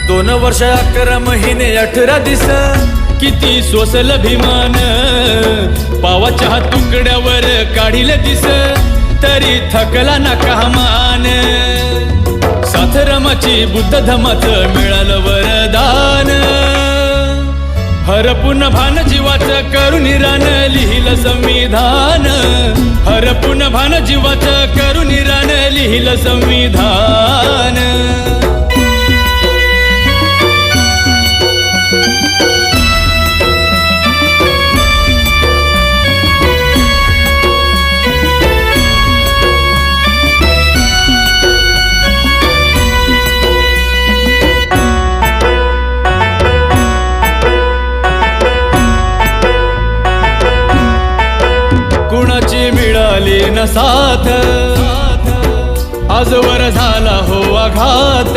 2 वर्ष 11 महिने 18 दिस किती सोसल भीमान पावाच्या तुकड्यावर काढील दिस तरी थकला ना कामान साथरमाची बुद्ध धमाच मिळालं वरदान हरपून भान जीवाचं करून रान लिहिलं संविधान हरपून भान जीवाचं करून रान लिहिलं संविधान कुणाची मिळाली न साथ आजवर झाला हो आघात